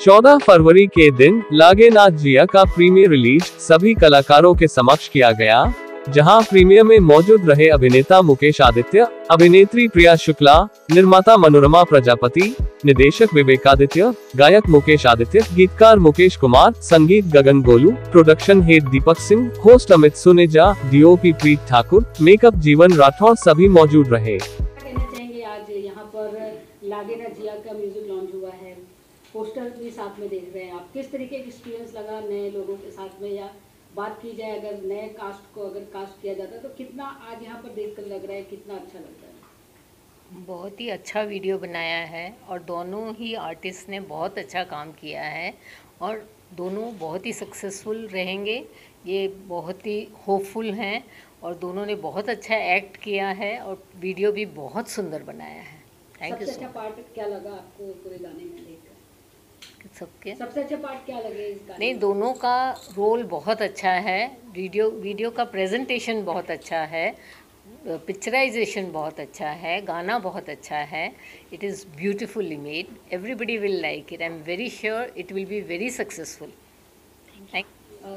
14 फरवरी के दिन लागे ना जिया का प्रीमियर रिलीज सभी कलाकारों के समक्ष किया गया, जहां प्रीमियर में मौजूद रहे अभिनेता मुकेश आदित्य, अभिनेत्री प्रिया शुक्ला, निर्माता मनोरमा प्रजापति, निदेशक विवेकादित्य, गायक मुकेश आदित्य, गीतकार मुकेश कुमार, संगीत गगन Golu, production head Deepak Singh, host Amit Suneja, DOP प्रीत ठाकुर, मेकअप जीवन राठौर सभी मौजूद रहे। कहना चाहेंगे आज यहाँ पर लागे ना जिया का म्यूजिक लॉन्च हुआ है, पोस्टर भी साथ में देख रहे हैं आप, किस तरीके का एक्सपीरियंस लगा नए लोगों के साथ में, या बात की जाए अगर नए कास्ट को अगर कास्ट किया जाता तो कितना आज यहाँ पर देखकर लग रहा है, कितना अच्छा लगता है? बहुत ही अच्छा वीडियो बनाया है और दोनों ही आर्टिस्ट ने बहुत अच्छा काम किया है और दोनों बहुत ही सक्सेसफुल रहेंगे, ये बहुत ही होपफुल हैं और दोनों ने बहुत अच्छा एक्ट किया है और वीडियो भी बहुत सुंदर बनाया है। Thank you. सबसे अच्छा पार्ट क्या लगा आपको पूरे गाने में देखकर? सबसे अच्छा पार्ट क्या लगे इस गाने? नहीं, दोनों का रोल बहुत अच्छा है, वीडियो का प्रेजेंटेशन बहुत अच्छा है, पिक्चराइजेशन बहुत अच्छा है, गाना बहुत अच्छा है। It is beautifully made, everybody will like it, I am very sure it will be very successful.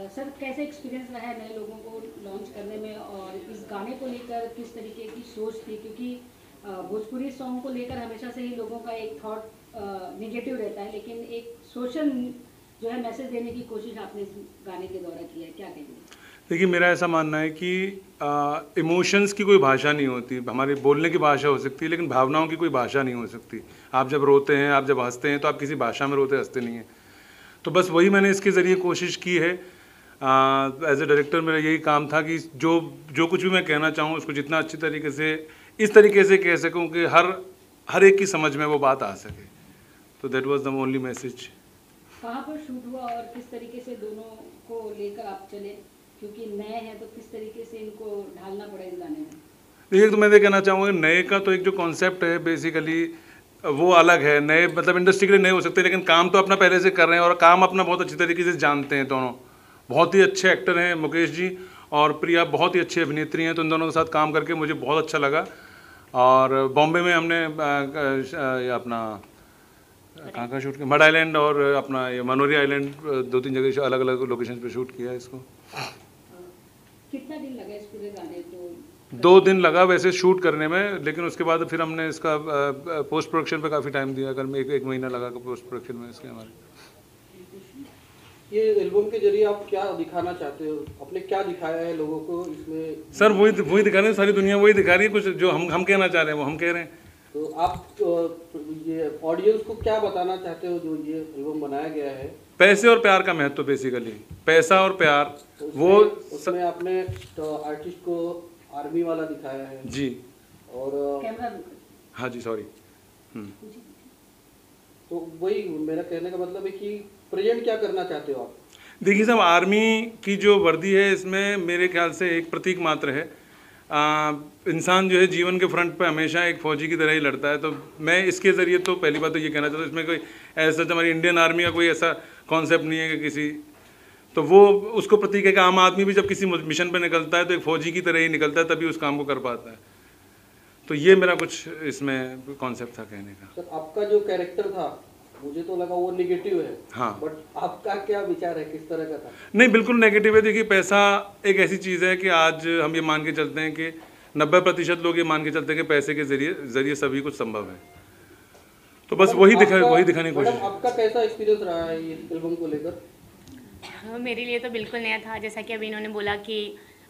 Sir कैसे एक्सपीरियंस रहा है नए लोगों को लॉन्च करने में, और इस गाने को लेकर किस तरीके की सोच थी? क्योंकि भोजपुरी सॉन्ग को लेकर हमेशा से ही लोगों का एक थॉट नेगेटिव रहता है, लेकिन एक सोशल जो है मैसेज देने की कोशिश आपने इस गाने के द्वारा की है, क्या कहेंगे? देखिए, मेरा ऐसा मानना है कि इमोशंस की कोई भाषा नहीं होती। हमारे बोलने की भाषा हो सकती है लेकिन भावनाओं की कोई भाषा नहीं हो सकती। आप जब रोते हैं, आप जब हंसते हैं तो आप किसी भाषा में रोते हंसते नहीं हैं। तो बस वही मैंने इसके ज़रिए कोशिश की है। एज ए डायरेक्टर मेरा यही काम था कि जो कुछ भी मैं कहना चाहूँ उसको जितना अच्छी तरीके से इस तरीके से कह सकूँ कि हर एक की समझ में वो बात आ सके। तो that was the only message. कहाँ पर शूट हुआ और किस तरीके से दोनों को लेकर आप चले, क्योंकि नए हैं तो किस तरीके से इनको ढालना पड़ा इस गाने में? देखिए, तो मैं ये कहना चाहूँगा, नए का तो एक जो कॉन्सेप्ट है बेसिकली वो अलग है। नए मतलब इंडस्ट्री के लिए नए हो सकते हैं लेकिन काम तो अपना पहले से कर रहे हैं और काम अपना बहुत अच्छी तरीके से जानते हैं। दोनों बहुत ही अच्छे एक्टर हैं, मुकेश जी और प्रिया बहुत ही अच्छी अभिनेत्री हैं। तो इन दोनों के साथ काम करके मुझे बहुत अच्छा लगा। और बॉम्बे में हमने अपना कहाँ का शूट किया, मड आइलैंड और अपना ये मनोरी आइलैंड, 2-3 जगह अलग अलग लोकेशन पे शूट किया है इसको। कितना दिन लगा इस पूरे गाने को? 2 दिन लगा वैसे शूट करने में, लेकिन उसके बाद फिर हमने इसका पोस्ट प्रोडक्शन पे काफ़ी टाइम दिया। कल एक महीना लगा पोस्ट प्रोडक्शन में इसके हमारे। ये एल्बम के जरिए आप क्या दिखाना चाहते हो, अपने क्या दिखाया है लोगों को इसमें? सर वही दिखा रहे हैं, सारी दुनिया वही दिखा रही है। कुछ जो हम कहना चाह रहे हैं वो हम कह रहे हैं। तो आप ये ऑडियंस को क्या बताना चाहते हो जो ये एल्बम बनाया गया है? पैसे और प्यार का महत्व, बेसिकली पैसा और प्यार। तो वो उसमें आपने तो आर्टिस्ट को आर्मी वाला दिखाया है जी, और कैमरा हाँ जी, सॉरी। तो वही मेरा कहने का मतलब है कि प्रेजेंट क्या करना चाहते हो आप? देखिए साहब, आर्मी की जो वर्दी है इसमें मेरे ख्याल से एक प्रतीक मात्र है। इंसान जो है जीवन के फ्रंट पे हमेशा एक फौजी की तरह ही लड़ता है। तो मैं इसके ज़रिए तो पहली बात तो ये कहना चाहता हूँ, इसमें कोई ऐसा हमारी इंडियन आर्मी का कोई ऐसा कॉन्सेप्ट नहीं है कि किसी, तो वो उसको प्रतीक है कि आम आदमी भी जब किसी मिशन पर निकलता है तो एक फ़ौजी की तरह ही निकलता है, तभी उस काम को कर पाता है। तो ये मेरा कुछ इसमें कॉन्सेप्ट था कहने का। सर आपका जो कैरेक्टर था मुझे तो लगा वो नेगेटिव है। हाँ, बट आपका क्या विचार है, किस तरह का था? नहीं, बिल्कुल नेगेटिव है। देखिए, पैसा एक ऐसी चीज़ है कि आज हम ये मान के चलते हैं कि 90% लोग ये मान के चलते हैं कि पैसे के जरिए सभी कुछ संभव है। तो बस वही दिखाने की कोशिश। आपका कैसा एक्सपीरियंस रहा है ये एल्बम को लेकर? मेरे लिए तो बिल्कुल नया था। जैसा कि अभी इन्होंने बोला कि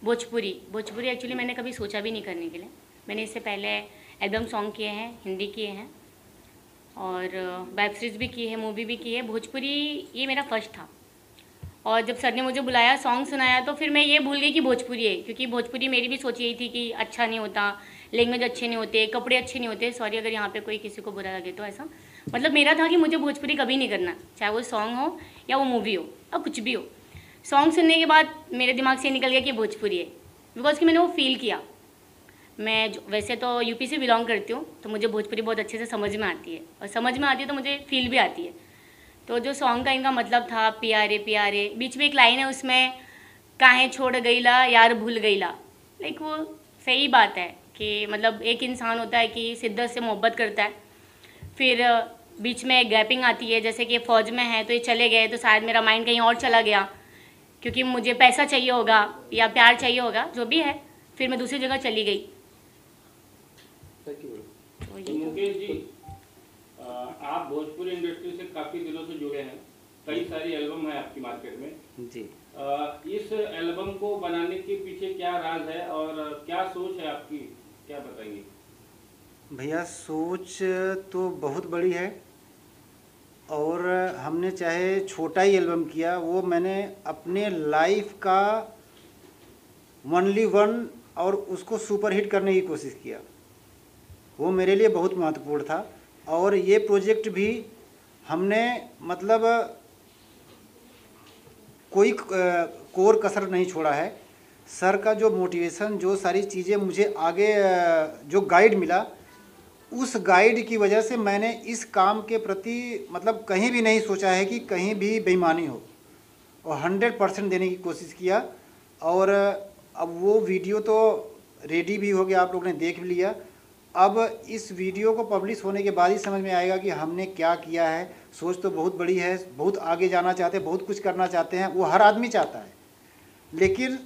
भोजपुरी एक्चुअली मैंने कभी सोचा भी नहीं करने के लिए। मैंने इससे पहले एल्बम सॉन्ग किए हैं, हिंदी किए हैं और वेब सीरीज़ भी की है, मूवी भी की है। भोजपुरी ये मेरा फर्स्ट था और जब सर ने मुझे बुलाया, सॉन्ग सुनाया, तो फिर मैं ये भूल गई कि भोजपुरी है, क्योंकि भोजपुरी मेरी भी सोच यही थी कि अच्छा नहीं होता, लैंग्वेज अच्छे नहीं होते, कपड़े अच्छे नहीं होते। सॉरी अगर यहाँ पे कोई किसी को बुरा लगे तो, ऐसा मतलब मेरा था कि मुझे भोजपुरी कभी नहीं करना, चाहे वो सॉन्ग हो या वो मूवी हो या कुछ भी हो। सॉन्ग सुनने के बाद मेरे दिमाग से निकल गया कि भोजपुरी है, बिकॉज कि मैंने वो फील किया। मैं वैसे तो यूपी से बिलोंग करती हूँ, तो मुझे भोजपुरी बहुत अच्छे से समझ में आती है, और समझ में आती है तो मुझे फील भी आती है। तो जो सॉन्ग का इनका मतलब था, प्यारे प्यारे, बीच में एक लाइन है उसमें, काहे छोड़ गईला यार भूल गईला, लाइक वो सही बात है कि मतलब एक इंसान होता है कि शिद्दत से मोहब्बत करता है, फिर बीच में गैपिंग आती है, जैसे कि ये फ़ौज में है तो ये चले गए तो शायद मेरा माइंड कहीं और चला गया, क्योंकि मुझे पैसा चाहिए होगा या प्यार चाहिए होगा, जो भी है, फिर मैं दूसरी जगह चली गई। Thank you. तो तो ये मुकेश जी, आप भोजपुरी इंडस्ट्री से काफ़ी दिनों से जुड़े हैं, कई सारी एल्बम है आपकी मार्केट में जी। इस एल्बम को बनाने के पीछे क्या राज है और क्या सोच है आपकी, क्या बताएंगे? भैया सोच तो बहुत बड़ी है, और हमने चाहे छोटा ही एल्बम किया, वो मैंने अपने लाइफ का ओनली वन और उसको सुपरहिट करने की कोशिश किया। वो मेरे लिए बहुत महत्वपूर्ण था। और ये प्रोजेक्ट भी हमने मतलब कोई कोर कसर नहीं छोड़ा है। सर का जो मोटिवेशन, जो सारी चीज़ें मुझे आगे जो गाइड मिला, उस गाइड की वजह से मैंने इस काम के प्रति मतलब कहीं भी नहीं सोचा है कि कहीं भी बेईमानी हो, और 100% देने की कोशिश किया। और अब वो वीडियो तो रेडी भी हो गया, आप लोगों ने देख भी लिया। अब इस वीडियो को पब्लिश होने के बाद ही समझ में आएगा कि हमने क्या किया है। सोच तो बहुत बड़ी है, बहुत आगे जाना चाहते हैं, बहुत कुछ करना चाहते हैं, वो हर आदमी चाहता है। लेकिन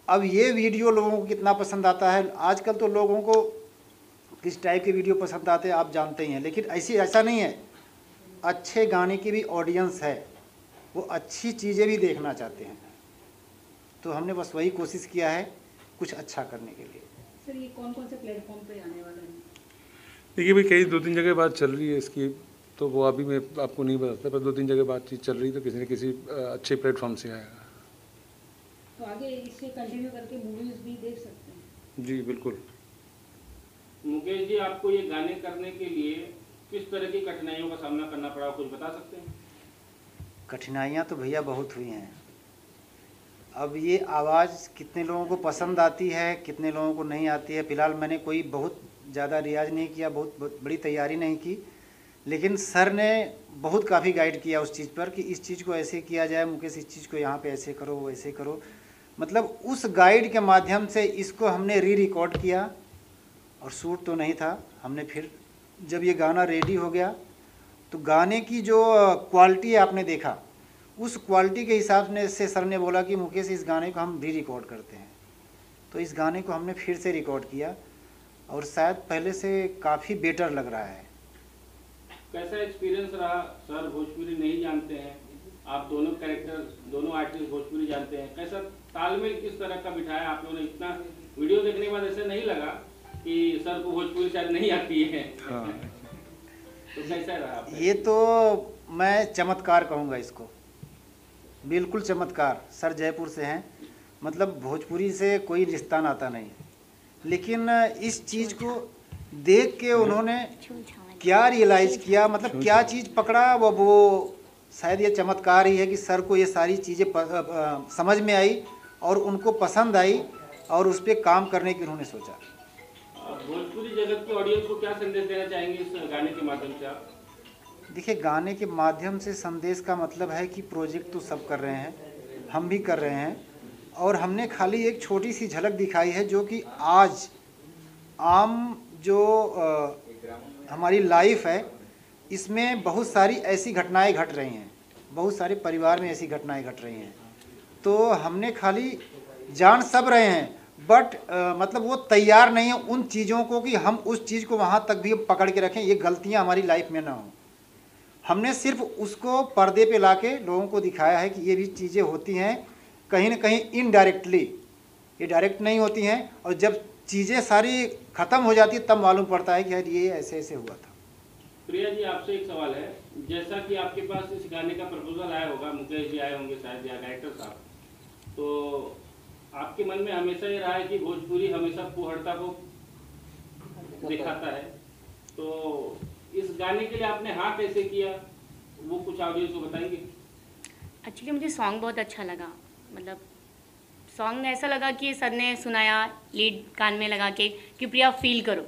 अब ये वीडियो लोगों को कितना पसंद आता है, आजकल तो लोगों को किस टाइप के वीडियो पसंद आते हैं आप जानते ही हैं। लेकिन ऐसा नहीं है, अच्छे गाने की भी ऑडियंस है, वो अच्छी चीज़ें भी देखना चाहते हैं। तो हमने बस वही कोशिश किया है कुछ अच्छा करने के लिए। सर ये कौन कौन से प्लेटफॉर्म पे आने वाला है? देखिए भाई, कई 2-3 जगह बात चल रही है इसकी, तो वो अभी मैं आपको नहीं बताता, पर 2-3 जगह बातचीत चल रही, तो किसी न किसी अच्छे प्लेटफॉर्म से आएगा। तो आगे इससे कंटिन्यू करके मूवीज भी देख सकते हैं? जी बिल्कुल। मुकेश जी, आपको ये गाने करने के लिए किस तरह की कठिनाइयों का सामना करना पड़ा, कुछ बता सकते हैं? कठिनाइयाँ तो भैया बहुत हुई हैं। अब ये आवाज़ कितने लोगों को पसंद आती है, कितने लोगों को नहीं आती है। फ़िलहाल मैंने कोई बहुत ज़्यादा रियाज नहीं किया, बहुत बड़ी तैयारी नहीं की, लेकिन सर ने बहुत काफ़ी गाइड किया उस चीज़ पर कि इस चीज़ को ऐसे किया जाए, मुकेश इस चीज़ को यहाँ पे ऐसे करो, वैसे करो। मतलब उस गाइड के माध्यम से इसको हमने रिकॉर्ड किया, और शूट तो नहीं था। हमने फिर जब ये गाना रेडी हो गया तो गाने की जो क्वालिटी आपने देखा, उस क्वालिटी के हिसाब से सर ने बोला कि मुकेश इस गाने को हम रिकॉर्ड करते हैं। तो इस गाने को हमने फिर से रिकॉर्ड किया, और शायद पहले से काफ़ी बेटर लग रहा है। कैसा एक्सपीरियंस रहा? सर भोजपुरी नहीं जानते हैं, आप दोनों कैरेक्टर, दोनों आर्टिस्ट भोजपुरी जानते हैं, कैसा तालमेल किस तरह का बिठाया आप लोगों ने? इतना वीडियो देखने के बाद ऐसा नहीं लगा कि सर को भोजपुरी शायद नहीं आती है? हाँ। तो कैसा रहा आपका? ये तो मैं चमत्कार कहूँगा इसको, बिल्कुल चमत्कार। सर जयपुर से हैं, मतलब भोजपुरी से कोई रिश्ता नाता नहीं, लेकिन इस चीज़ को देख के उन्होंने क्या रियलाइज़ किया, मतलब क्या चीज़ पकड़ा, वो शायद ये चमत्कार ही है कि सर को ये सारी चीज़ें समझ में आई और उनको पसंद आई, और उस पर काम करने की उन्होंने सोचा। भोजपुरी जगत के ऑडियंस को क्या संदेश देना चाहेंगे इस गाने के माध्यम से आप? देखिए, गाने के माध्यम से संदेश का मतलब है कि प्रोजेक्ट तो सब कर रहे हैं, हम भी कर रहे हैं, और हमने खाली एक छोटी सी झलक दिखाई है, जो कि आज आम जो हमारी लाइफ है, इसमें बहुत सारी ऐसी घटनाएं घट रही हैं, बहुत सारे परिवार में ऐसी घटनाएं घट रही हैं। तो हमने खाली जान सब रहे हैं, बट मतलब वो तैयार नहीं है उन चीज़ों को कि हम उस चीज़ को वहाँ तक भी पकड़ के रखें, ये गलतियाँ हमारी लाइफ में ना हो। हमने सिर्फ उसको पर्दे पे लाके लोगों को दिखाया है कि ये भी चीज़ें होती हैं, कहीं ना कहीं इनडायरेक्टली, ये डायरेक्ट नहीं होती हैं, और जब चीज़ें सारी ख़त्म हो जाती है तब मालूम पड़ता है कि यार ये ऐसे ऐसे हुआ था। प्रिया जी, आपसे एक सवाल है, जैसा कि आपके पास इस गाने का प्रपोजल आया होगा, मुकेश जी आए होंगे शायद, या डायरेक्टर साहब, तो आपके मन में हमेशा ये रहा है कि भोजपुरी हमेशा फुहड़ता को दिखाता है, तो इस गाने के लिए आपने हाँ कैसे किया, वो कुछ ऑडियंस को बताएंगे? एक्चुअली मुझे सॉन्ग बहुत अच्छा लगा, मतलब सॉन्ग ऐसा लगा कि सर ने सुनाया, लीड कान में लगा के कि प्रिया फील करो,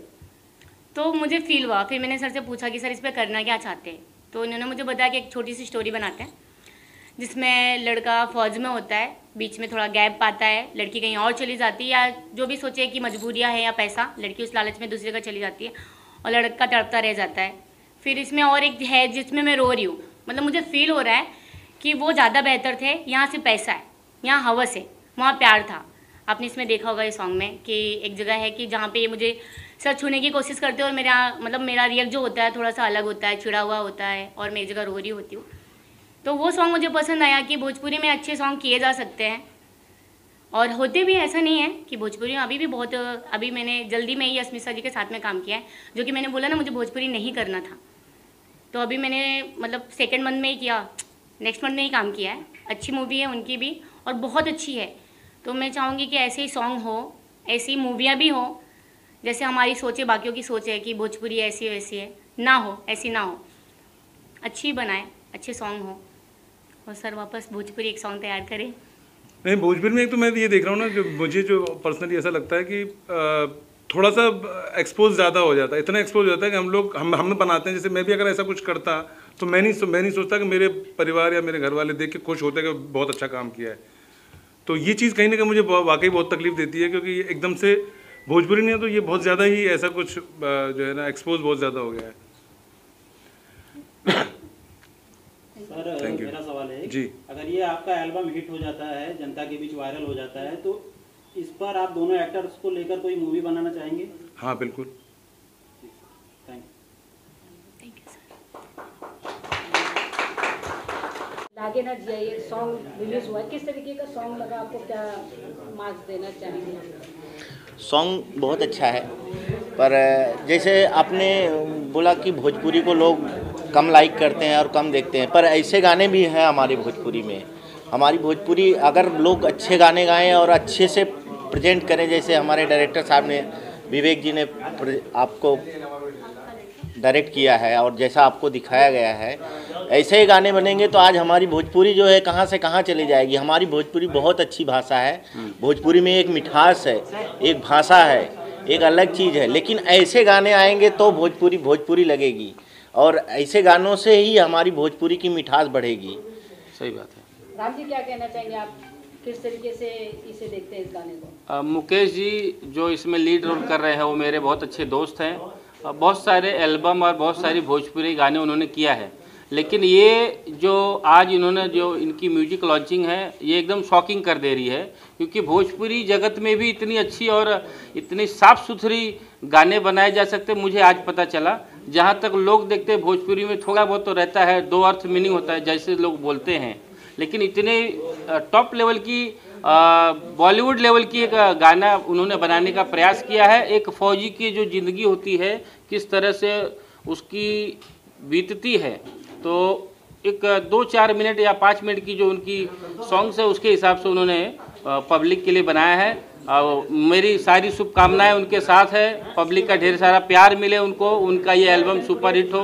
तो मुझे फील हुआ। फिर मैंने सर से पूछा कि सर इस पर करना क्या चाहते हैं, तो उन्होंने मुझे बताया कि एक छोटी सी स्टोरी बनाते हैं जिसमें लड़का फ़ौज में होता है, बीच में थोड़ा गैप पाता है, लड़की कहीं और चली जाती है, या जो भी सोचे कि मजबूरियाँ है या पैसा, लड़की उस लालच में दूसरी जगह चली जाती है और लड़का तड़पता रह जाता है। फिर इसमें और एक है जिसमें मैं रो रही हूँ, मतलब मुझे फील हो रहा है कि वो ज़्यादा बेहतर थे। यहाँ सिर्फ पैसा है, यहाँ हवस है, वहाँ प्यार था। आपने इसमें देखा होगा इस सॉन्ग में कि एक जगह है कि जहाँ पे ये मुझे सच छूने की कोशिश करते हैं और मेरा मतलब मेरा रिएक्ट जो होता है थोड़ा सा अलग होता है, चिड़ा हुआ होता है और मैं एक जगह रो रही होती हूँ। तो वो सॉन्ग मुझे पसंद आया कि भोजपुरी में अच्छे सॉन्ग किए जा सकते हैं और होते भी। ऐसा नहीं है कि भोजपुरी में अभी भी बहुत, अभी मैंने जल्दी में ही अस्मिता जी के साथ में काम किया है, जो कि मैंने बोला ना मुझे भोजपुरी नहीं करना था, तो अभी मैंने मतलब सेकेंड मंथ में ही किया, नेक्स्ट मंथ में ही काम किया है। अच्छी मूवी है उनकी भी और बहुत अच्छी है। तो मैं चाहूँगी कि ऐसे ही सॉन्ग हो, ऐसी मूवियाँ भी हो, जैसे हमारी सोच है, बाकियों की सोच है कि भोजपुरी ऐसी वैसी है, ना हो, ऐसी ना हो, अच्छी बनाए, अच्छे सॉन्ग हो। और सर वापस भोजपुरी एक सॉन्ग तैयार करें। नहीं, भोजपुरी में एक तो मैं ये देख रहा हूँ ना, जो मुझे जो पर्सनली ऐसा लगता है कि थोड़ा सा एक्सपोज ज़्यादा हो जाता है, इतना एक्सपोज हो जाता है कि हम बनाते हैं। जैसे मैं भी अगर ऐसा कुछ करता तो मैं नहीं सोचता कि मेरे परिवार या मेरे घर वाले देख के खुश होते कि बहुत अच्छा काम किया है। तो ये चीज़ कहीं ना कहीं मुझे वाकई बहुत तकलीफ देती है, क्योंकि ये एकदम से भोजपुरी नहीं है तो ये बहुत ज़्यादा ही ऐसा कुछ जो है ना एक्सपोज बहुत ज़्यादा हो गया है। सर मेरा सवाल है जी, अगर ये आपका एल्बम हिट हो जाता है, जनता के बीच वायरल हो जाता है, तो इस पर आप दोनों एक्टर्स को लेकर कोई मूवी बनाना चाहेंगे? हाँ बिल्कुल। थैंक लागे ना जिया ये सॉन्ग रिलीज हुआ है, किस तरीके का सॉन्ग लगा आपको, क्या मार्क्स देना चाहेंगे? सॉन्ग बहुत अच्छा है, पर जैसे आपने बोला कि भोजपुरी को लोग कम लाइक करते हैं और कम देखते हैं, पर ऐसे गाने भी हैं हमारी भोजपुरी में। हमारी भोजपुरी अगर लोग अच्छे गाने गाएं और अच्छे से प्रेजेंट करें, जैसे हमारे डायरेक्टर साहब ने, विवेक जी ने आपको डायरेक्ट किया है और जैसा आपको दिखाया गया है, ऐसे ही गाने बनेंगे तो आज हमारी भोजपुरी जो है कहाँ से कहाँ चली जाएगी। हमारी भोजपुरी बहुत अच्छी भाषा है, भोजपुरी में एक मिठास है, एक भाषा है, एक अलग चीज़ है। लेकिन ऐसे गाने आएंगे तो भोजपुरी भोजपुरी लगेगी और ऐसे गानों से ही हमारी भोजपुरी की मिठास बढ़ेगी। सही बात है। राम जी क्या कहना चाहेंगे आप, किस तरीके से इसे देखते हैं इस गाने को? मुकेश जी जो इसमें लीड रोल कर रहे हैं वो मेरे बहुत अच्छे दोस्त हैं। बहुत सारे एल्बम और बहुत सारी भोजपुरी गाने उन्होंने किया है, लेकिन ये जो आज इन्होंने जो इनकी म्यूजिक लॉन्चिंग है ये एकदम शॉकिंग कर दे रही है, क्योंकि भोजपुरी जगत में भी इतनी अच्छी और इतनी साफ़ सुथरी गाने बनाए जा सकते मुझे आज पता चला। जहाँ तक लोग देखते हैं भोजपुरी में थोड़ा बहुत तो रहता है, दो अर्थ मीनिंग होता है जैसे लोग बोलते हैं, लेकिन इतने टॉप लेवल की बॉलीवुड लेवल की एक गाना उन्होंने बनाने का प्रयास किया है। एक फौजी की जो ज़िंदगी होती है किस तरह से उसकी बीतती है, तो एक 2-4 मिनट या 5 मिनट की जो उनकी सॉन्ग्स है उसके हिसाब से उन्होंने पब्लिक के लिए बनाया है। मेरी सारी शुभकामनाएं उनके साथ है, पब्लिक का ढेर सारा प्यार मिले उनको, उनका ये एल्बम सुपर हिट हो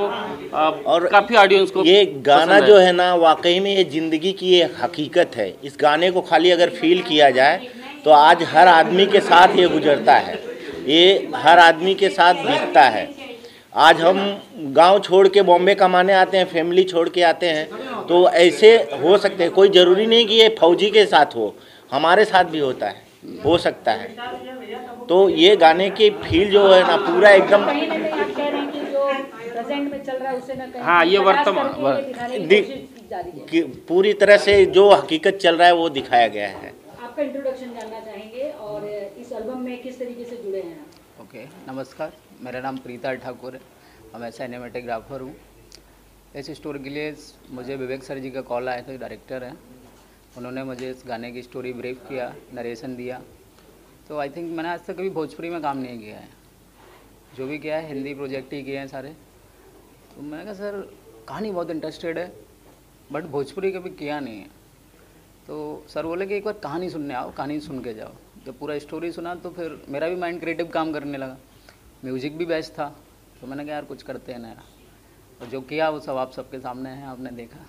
और काफ़ी ऑडियंस को ये गाना जो है ना वाकई में ये ज़िंदगी की एक हकीकत है। इस गाने को खाली अगर फील किया जाए तो आज हर आदमी के साथ ये गुजरता है, ये हर आदमी के साथ बीतता है। आज हम गांव छोड़ के बॉम्बे कमाने आते हैं, फैमिली छोड़ के आते हैं, तो ऐसे हो सकते हैं। कोई ज़रूरी नहीं कि ये फौजी के साथ हो, हमारे साथ भी होता है, हो सकता है। तो ये गाने की फील जो है ना पूरा एकदम हाँ ये वर्तमान पूरी तरह से जो हकीकत चल रहा है वो दिखाया गया है। आपका इंट्रोडक्शन जानना चाहेंगे और इस एल्बम में किस तरीके से जुड़े हैं आप? ओके, नमस्कार, मेरा नाम प्रीता ठाकुर है और मैं सिनेमेटोग्राफर हूँ। इस स्टोरी के लिए मुझे विवेक सर जी का कॉल आया था, डायरेक्टर हैं, उन्होंने मुझे इस गाने की स्टोरी ब्रीफ किया, नरेशन दिया। तो आई थिंक मैंने आज तक कभी भोजपुरी में काम नहीं किया है, जो भी किया है हिंदी प्रोजेक्ट ही किए हैं सारे। तो मैंने कहा सर कहानी बहुत इंटरेस्टेड है बट भोजपुरी कभी किया नहीं है। तो सर बोले कि एक बार कहानी सुनने आओ, कहानी सुन के जाओ। जब पूरा स्टोरी सुना तो फिर मेरा भी माइंड क्रिएटिव काम करने लगा, म्यूज़िक भी बेस्ट था, तो मैंने कहा यार कुछ करते हैं नया। और जो किया वो सब आप सबके सामने है, आपने देखा।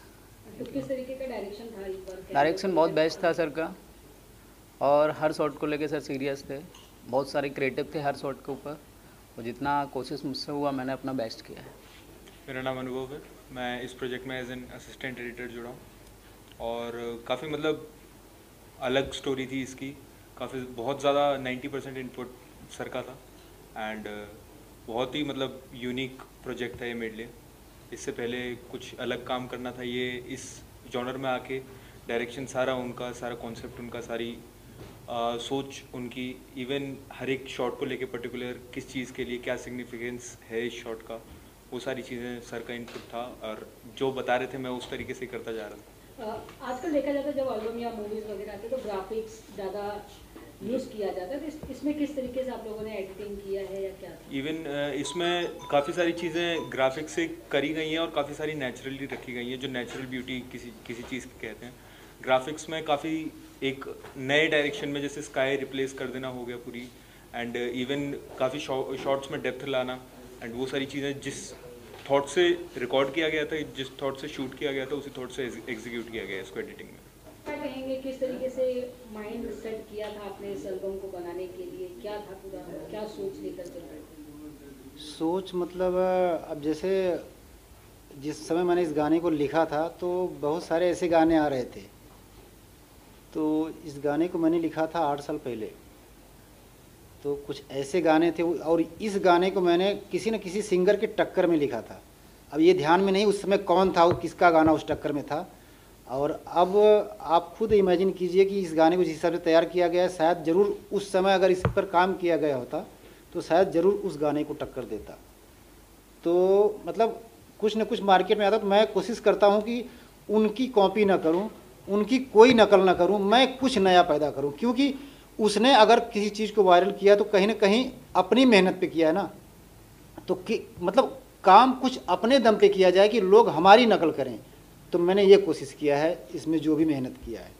तो किस तरीके का डायरेक्शन था इस बार? डायरेक्शन बहुत बेस्ट था सर का, और हर शॉट को लेके सर सीरियस थे, बहुत सारे क्रिएटिव थे हर शॉट के ऊपर, और जितना कोशिश मुझसे हुआ मैंने अपना बेस्ट किया है। मेरा नाम अनुभव है, मैं इस प्रोजेक्ट में एज एन असिस्टेंट एडिटर जुड़ा हूँ और काफ़ी मतलब अलग स्टोरी थी इसकी, काफ़ी बहुत ज़्यादा 90% इनपुट सर का था एंड बहुत ही मतलब यूनिक प्रोजेक्ट था ये मेरे लिए। इससे पहले कुछ अलग काम करना था। ये इस जॉनर में आके डायरेक्शन सारा उनका, सारा कॉन्सेप्ट उनका, सारी सोच उनकी, इवन हर एक शॉट को लेके पर्टिकुलर किस चीज़ के लिए क्या सिग्निफिकेंस है इस शॉट का, वो सारी चीज़ें सर का इनपुट था और जो बता रहे थे मैं उस तरीके से करता जा रहा था। आजकल देखा जाता है जब एल्बम या मूवीज़ वगैरह आते हैं तो ग्राफिक्स ज़्यादा यूज़ किया जाता है, तो इसमें किस तरीके से आप लोगों ने एडिटिंग किया है या क्या था? इवन इसमें काफ़ी सारी चीज़ें ग्राफिक्स से करी गई हैं और काफ़ी सारी नेचुरली रखी गई हैं, जो नेचुरल ब्यूटी किसी चीज़ की कहते हैं। ग्राफिक्स में काफ़ी एक नए डायरेक्शन में जैसे स्काई रिप्लेस कर देना हो गया पूरी, एंड इवन काफ़ी शॉर्ट्स में डेप्थ लाना, एंड वो सारी चीज़ें जिस थॉट से रिकॉर्ड किया गया था, जिस थॉट से शूट किया गया था, उसी थॉट से एग्जीक्यूट किया गया इसको एडिटिंग में। क्या कहेंगे, किस तरीके से माइंड सेट किया था आपने इस एल्बम को बनाने के लिए? क्या था पूरा, क्या सोच लेकर चल रहे थे? सोच मतलब अब जैसे जिस समय मैंने इस गाने को लिखा था तो बहुत सारे ऐसे गाने आ रहे थे, तो इस गाने को मैंने लिखा था 8 साल पहले। तो कुछ ऐसे गाने थे और इस गाने को मैंने किसी न किसी सिंगर के टक्कर में लिखा था। अब ये ध्यान में नहीं उस समय कौन था, वो किसका गाना उस टक्कर में था। और अब आप खुद इमेजिन कीजिए कि इस गाने को जिस हिसाब से तैयार किया गया है, शायद ज़रूर उस समय अगर इस पर काम किया गया होता तो शायद ज़रूर उस गाने को टक्कर देता। तो मतलब कुछ न कुछ मार्केट में आता, तो मैं कोशिश करता हूँ कि उनकी कॉपी ना करूँ, उनकी कोई नकल ना करूँ, मैं कुछ नया पैदा करूँ। क्योंकि उसने अगर किसी चीज़ को वायरल किया तो कहीं ना कहीं अपनी मेहनत पे किया है ना, तो मतलब काम कुछ अपने दम पे किया जाए कि लोग हमारी नकल करें। तो मैंने ये कोशिश किया है इसमें जो भी मेहनत किया है।